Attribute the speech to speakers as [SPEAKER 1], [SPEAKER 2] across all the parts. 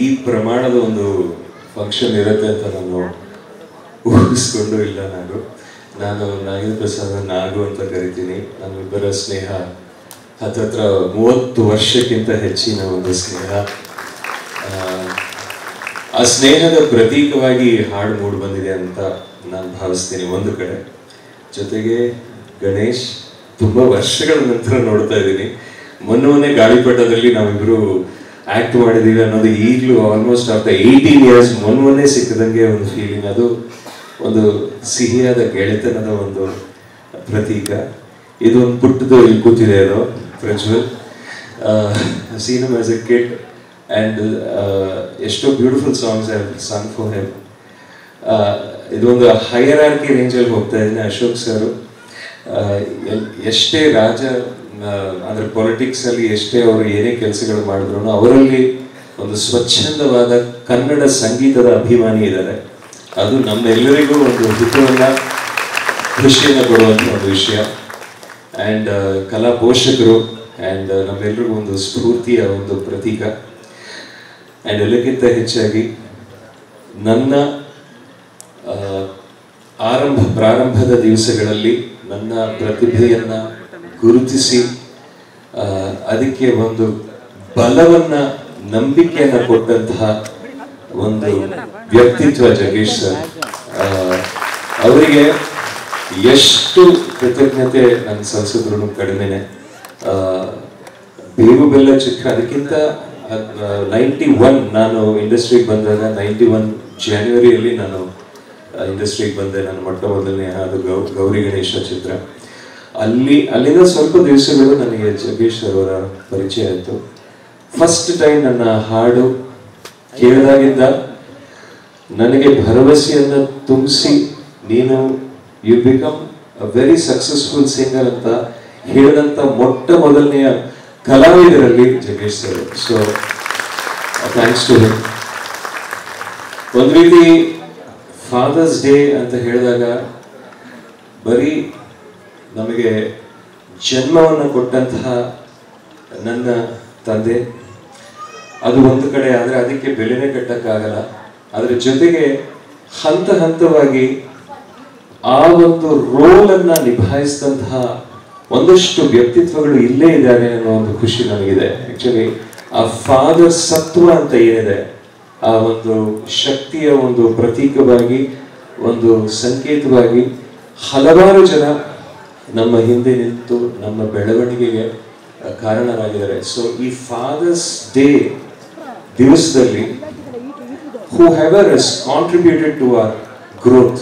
[SPEAKER 1] ಈ ಪ್ರಮಾಣದ ಒಂದು ಫಂಕ್ಷನ್ ಇರುತ್ತೆ ಅಂತ ನಾನು ಊಹಿಸ್ಕೊಂಡು ಇಲ್ಲ. ನಾನು ನಾಗೇಂದ್ರ ಪ್ರಸಾದ್ ನಾಗು ಅಂತ ಕರಿತೀನಿ. ನಮ್ಮಿಬ್ಬರ ಸ್ನೇಹ ಹತ್ತತ್ರ 30 ವರ್ಷಕ್ಕಿಂತ ಹೆಚ್ಚಿನ ಒಂದು ಸ್ನೇಹ. ಆ ಸ್ನೇಹದ ಪ್ರತೀಕವಾಗಿ ಹಾಡು ಮೂಡಿ ಬಂದಿದೆ ಅಂತ ನಾನು ಭಾವಿಸ್ತೀನಿ ಒಂದು ಕಡೆ. ಜೊತೆಗೆ ಗಣೇಶ್ ತುಂಬಾ ವರ್ಷಗಳ ನಂತರ ನೋಡ್ತಾ ಇದ್ದೀನಿ. ಮೊನ್ನೆ ಗಾಳಿಪಟದಲ್ಲಿ ನಾವಿಬ್ರು ಆಕ್ಟ್ ಮಾಡಿದೀವಿ ಅನ್ನೋದು ಈಗಲೂ ಆಲ್ಮೋಸ್ಟ್ ಆಫ್ಟರ್ 18 years ಮೊನ್ನೆ ಸಿಕ್ಕದಂಗೆ ಒಂದು ಫೀಲಿಂಗ್. ಅದು ಒಂದು ಸಿಹಿಯಾದ ಗೆಳೆತನದ ಒಂದು ಪ್ರತೀಕ. ಇದು ಒಂದು ಪುಟ್ಟದು ಇಲ್ಲಿ ಕೂತಿದೆ, ಅದು Prajwal. Seen him as a kid and ಎಷ್ಟೋ beautiful songs I have sung for him. ಇದೊಂದು ಹೈಯರಾರ್ಕಿ ರೇಂಜಲ್ಲಿ ಹೋಗ್ತಾ ಇದ್ದೀನಿ. ಅಶೋಕ್ ಸರ್ ಎಷ್ಟೇ ಅಂದರೆ ಪೊಲಿಟಿಕ್ಸಲ್ಲಿ ಎಷ್ಟೇ ಅವರು ಏನೇ ಕೆಲಸಗಳು ಮಾಡಿದ್ರು ಅವರಲ್ಲಿ ಒಂದು ಸ್ವಚ್ಛಂದವಾದ ಕನ್ನಡ ಸಂಗೀತದ ಅಭಿಮಾನಿ ಇದ್ದಾರೆ. ಅದು ನಮ್ಮೆಲ್ಲರಿಗೂ ಒಂದು ಹಿತವನ್ನ ಖುಷಿಯನ್ನು ಕೊಡುವಂಥ ಒಂದು ವಿಷಯ. ಆ್ಯಂಡ್ ಕಲಾ ಪೋಷಕರು ಆ್ಯಂಡ್ ನಮ್ಮೆಲ್ಲರಿಗೂ ಒಂದು ಸ್ಫೂರ್ತಿಯ ಒಂದು ಪ್ರತೀಕ. ಆ್ಯಂಡ್ ಎಲ್ಲಕ್ಕಿಂತ ಹೆಚ್ಚಾಗಿ ನನ್ನ ಪ್ರಾರಂಭದ ದಿವಸಗಳಲ್ಲಿ ನನ್ನ ಪ್ರತಿಭೆಯನ್ನು ಗುರುತಿಸಿ ಅದಕ್ಕೆ ಒಂದು ಬಲವನ್ನ ನಂಬಿಕೆಯನ್ನು ಕೊಟ್ಟಂತಹ ಒಂದು ವ್ಯಕ್ತಿತ್ವ ಜಗೇಶ್ ಸರ್. ಅವರಿಗೆ ಎಷ್ಟು ಕೃತಜ್ಞತೆ ನಾನು ಸಲ್ಲಿಸಿದ್ರು ಕಡಿಮೆನೆ. ಬೇವು ಬೆಲ್ಲ ಚಿತ್ರ ಅದಕ್ಕಿಂತ 91 ನಾನು ಇಂಡಸ್ಟ್ರಿಗೆ ಬಂದಾಗ 91 ಜಾನ್ವರಿಯಲ್ಲಿ ನಾನು ಇಂಡಸ್ಟ್ರಿಗೆ ಬಂದೆ. ನಾನು ಮೊಟ್ಟ ಮೊದಲನೇ ಅದು ಗೌರಿ ಗಣೇಶ ಚಿತ್ರ. ಅಲ್ಲಿಂದ ಸ್ವಲ್ಪ ದಿವಸಗಳು ನನಗೆ ಜಗೇಶ್ ಅವರ ಪರಿಚಯ ಆಯಿತು. ಫಸ್ಟ್ ಟೈಮ್ ನನ್ನ ಹಾಡು ಕೇಳಿದಾಗಿಂದ ನನಗೆ ಭರವಸೆಯನ್ನು ತುಂಬಿಸಿ ನೀನು you become a very successful singer ಅಂತ ಹೇಳಿದಂಥ ಮೊಟ್ಟ ಮೊದಲನೆಯ ಕಲಾವಿದರಲ್ಲಿ ಜಗೇಶ್ sir. So thanks to him. ಒಂದು ರೀತಿ ಫಾದರ್ಸ್ ಡೇ ಅಂತ ಹೇಳಿದಾಗ ಬರೀ ನಮಗೆ ಜನ್ಮವನ್ನು ಕೊಟ್ಟಂತಹ ನನ್ನ ತಂದೆ ಅದು ಒಂದು ಕಡೆ, ಆದರೆ ಅದಕ್ಕೆ ಬೆಲೆನೇ ಕಟ್ಟಕ್ಕಾಗಲ್ಲ. ಅದರ ಜೊತೆಗೆ ಹಂತ ಹಂತವಾಗಿ ಆ ಒಂದು ರೋಲನ್ನು ನಿಭಾಯಿಸಿದಂತಹ ಒಂದಷ್ಟು ವ್ಯಕ್ತಿತ್ವಗಳು ಇಲ್ಲೇ ಇದ್ದಾರೆ ಅನ್ನೋ ಒಂದು ಖುಷಿ ನನಗಿದೆ. ಆ್ಯಕ್ಚುಲಿ ಆ ಫಾದರ್ ಸತ್ವ ಅಂತ ಏನಿದೆ, ಆ ಒಂದು ಶಕ್ತಿಯ ಒಂದು ಪ್ರತೀಕವಾಗಿ, ಒಂದು ಸಂಕೇತವಾಗಿ ಹಲವಾರು ಜನ ನಮ್ಮ ಹಿಂದೆ ನಿಂತು ನಮ್ಮ ಬೆಳವಣಿಗೆಗೆ ಕಾರಣರಾಗಿದ್ದಾರೆ. ಸೊ ಈ ಫಾದರ್ಸ್ ಡೇ ದಿವಸದಲ್ಲಿ whoever has contributed to our growth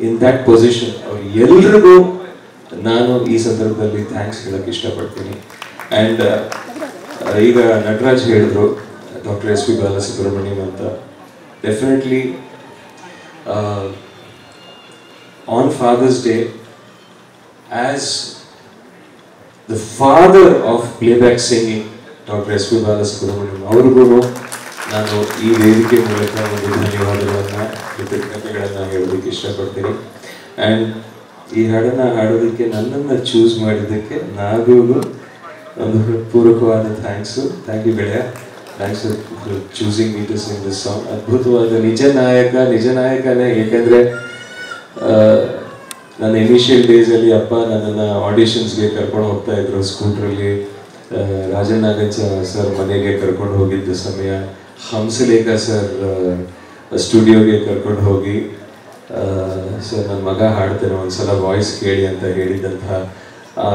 [SPEAKER 1] in that position, ಅವ್ರು ಎಲ್ರಿಗೂ ನಾನು ಈ ಸಂದರ್ಭದಲ್ಲಿ ಥ್ಯಾಂಕ್ಸ್ ಹೇಳಕ್ಕೆ ಇಷ್ಟಪಡ್ತೀನಿ. ಆ್ಯಂಡ್ ಈಗ ನಟರಾಜ್ ಹೇಳಿದ್ರು ಡಾಕ್ಟರ್ ಎಸ್ ಪಿ ಬಾಲಸುಬ್ರಹ್ಮಣ್ಯಂ ಅಂತ. Definitely on Father's Day as the father of playback singing, doctor S P Balasubrahmanyam ಅವ್ರಿಗೂ ನಾನು ಈ ವೇದಿಕೆ ಮೂಲಕ ಒಂದು ಧನ್ಯವಾದಗಳನ್ನು, ಕೃತಜ್ಞತೆಗಳನ್ನು ಹೇಳೋದಕ್ಕೆ ಇಷ್ಟಪಡ್ತೀನಿ. ಆ್ಯಂಡ್ ಈ ಹಾಡನ್ನು ಹಾಡೋದಕ್ಕೆ ನನ್ನನ್ನು ಚೂಸ್ ಮಾಡಿದ್ದಕ್ಕೆ ನಾವಿಗೂ ಒಂದು ಪೂರಕವಾದ ಥ್ಯಾಂಕ್ಸು. ಥ್ಯಾಂಕ್ ಯು ಗೆಳೆಯ. Thanks for choosing me to sing this song. ಅದ್ಭುತವಾದ ನಿಜ ನಾಯಕನೇ. ಏಕೆಂದರೆ ನನ್ನ ಇನಿಷಿಯಲ್ ಡೇಸಲ್ಲಿ ಅಪ್ಪ ನನ್ನನ್ನು ಆಡಿಷನ್ಸ್ಗೆ ಕರ್ಕೊಂಡು ಹೋಗ್ತಾ ಇದ್ರು ಸ್ಕೂಟ್ರಲ್ಲಿ. ರಾಜನಾಗಂಚ ಸರ್ ಮನೆಗೆ ಕರ್ಕೊಂಡು ಹೋಗಿದ್ದ ಸಮಯ, ಹಂಸಲೇಖ ಸರ್ ಸ್ಟುಡಿಯೋಗೆ ಕರ್ಕೊಂಡು ಹೋಗಿ ಸರ್ ನನ್ನ ಮಗ ಹಾಡ್ತೇನೆ ಒಂದ್ಸಲ ವಾಯ್ಸ್ ಕೇಳಿ ಅಂತ ಹೇಳಿದ್ದಂತಹ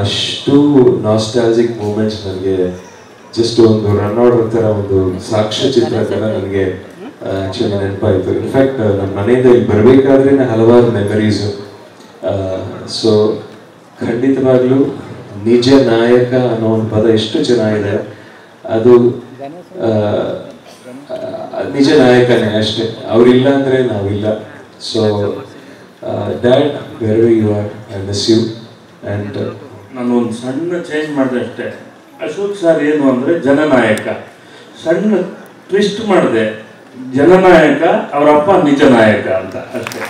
[SPEAKER 1] ಅಷ್ಟು ನಾಸ್ಟಾಲ್ಜಿಕ್ ಮೂಮೆಂಟ್ಸ್ ನನಗೆ ಜಸ್ಟ್ ಒಂದು ರನ್ ಔಟ್ ಥರ, ಒಂದು ಸಾಕ್ಷ್ಯಚಿತ್ರ ಥರ ನನಗೆ ಆ್ಯಕ್ಚುಲಿ ನೆನಪಾಯಿತು. ಇನ್ಫ್ಯಾಕ್ಟ್ ನಮ್ಮ ಮನೆಯಿಂದ ಇಲ್ಲಿ ಬರಬೇಕಾದ್ರೇ ಹಲವಾರು ಮೆಮರೀಸು. ಸೊ ಖಂಡಿತವಾಗ್ಲೂ ನಿಜ ನಾಯಕ ಅನ್ನೋ ಒಂದು ಪದ ಎಷ್ಟು ಚೆನ್ನಾಗಿದೆ. ಅದು ನಿಜ ನಾಯಕನೇ ಅಷ್ಟೇ. ಅವರಿಲ್ಲ ಅಂದರೆ ನಾವಿಲ್ಲ. So dad very you are, I miss you. And
[SPEAKER 2] ನಾನು ಒಂದು ಸಣ್ಣ ಚೇಂಜ್ ಮಾಡಿದೆ ಅಷ್ಟೇ. ಅಶೋಕ್ ಸರ್ ಏನು ಅಂದರೆ ಜನನಾಯಕ, ಸಣ್ಣ ಟ್ವಿಸ್ಟ್ ಮಾಡಿದೆ, ಜನನಾಯಕ ಅವರಪ್ಪ ನಿಜ ನಾಯಕ ಅಂತ ಅಷ್ಟೇ.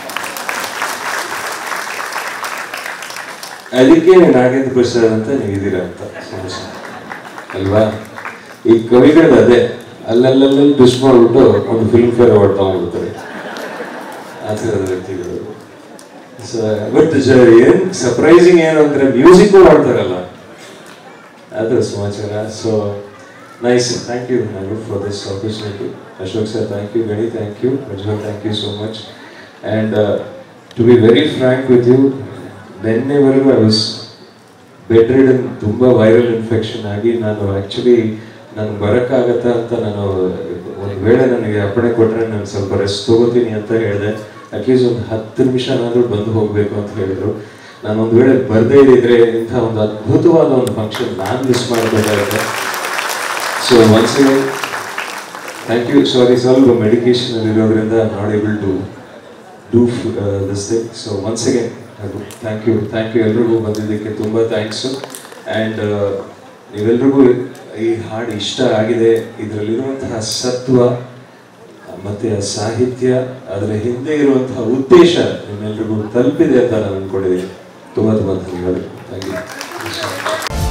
[SPEAKER 1] ಅದಕ್ಕೆ ನಾಗೇಂದ್ರ ಪ್ರಸಾದ್ ಅಂತ ನೀವಿದ್ದೀರಾ ಅಂತ ಸಮಸ್ಯೆ ಅಲ್ವಾ? ಈ ಕವಿಗಳದ್ದು ಅದೇ, ಅಲ್ಲಲ್ಲಿ ಟ್ವಿಸ್ಟ್ ಮಾಡಿಬಿಟ್ಟು ಒಂದು ಫಿಲ್ಮ್ ಫೇರ್ ಅವಾರ್ಡ್ ತಗೊಂಡ್ಬಿಡ್ತಾರೆ ಆ ಥರದ ವ್ಯಕ್ತಿಗಳು. ಸೊ ಬಟ್ ಏನು ಸರ್ಪ್ರೈಸಿಂಗ್ ಏನು ಅಂದರೆ ಮ್ಯೂಸಿಕ್ಕು ಮಾಡ್ತಾರಲ್ಲ, ಅದು ಸಮಾಚಾರ. So nice, thank you Nagul for this opportunity. Ashok sir, thank you. Gani, thank you. Ajmal, thank you so much. And to be very frank with you, ನೆನ್ನೆವರೆಗೂ I was bedridden, ತುಂಬ viral infection ಆಗಿ ನಾನು actually ನನಗೆ ಬರೋಕ್ಕಾಗತ್ತಾ ಅಂತ ನಾನು ಒಂದು ವೇಳೆ ನನಗೆ ಅಪ್ಪಣೆ ಕೊಟ್ಟರೆ ನಾನು ಸ್ವಲ್ಪ ರೆಸ್ಟ್ ತೊಗೋತೀನಿ ಅಂತ ಹೇಳಿದೆ. ಅಟ್ಲೀಸ್ಟ್ ಒಂದು 10 ನಿಮಿಷನಾದರೂ ಬಂದು ಹೋಗಬೇಕು ಅಂತ ಹೇಳಿದರು. ನಾನು ಒಂದು ವೇಳೆ ಬರದೇ ಇದ್ದಿದ್ರೆ ಇಂಥ ಒಂದು ಅದ್ಭುತವಾದ ಒಂದು ಫಂಕ್ಷನ್ ನಾನು ಮಿಸ್ ಮಾಡಬೇಕಾಗುತ್ತೆ. So once again thank you. Sorry, ಸ್ವಲ್ಪ ಮೆಡಿಕೇಶನಲ್ಲಿರೋದ್ರಿಂದ not able to do this thing. So once again thank you ಎಲ್ರಿಗೂ ಬಂದಿದ್ದಕ್ಕೆ ತುಂಬ ಥ್ಯಾಂಕ್ಸು. ಆ್ಯಂಡ್ ನೀವೆಲ್ರಿಗೂ ಈ ಹಾಡು ಇಷ್ಟ ಆಗಿದೆ, ಇದರಲ್ಲಿರುವಂತಹ ಸತ್ವ ಮತ್ತು ಆ ಸಾಹಿತ್ಯ, ಅದರ ಹಿಂದೆ ಇರುವಂತಹ ಉದ್ದೇಶ ನಿಮ್ಮೆಲ್ರಿಗೂ ತಲುಪಿದೆ ಅಂತ ನಾನು ಅಂದ್ಕೊಂಡಿದ್ದೀನಿ. ತುಂಬ ಧನ್ಯವಾದ. Thank you.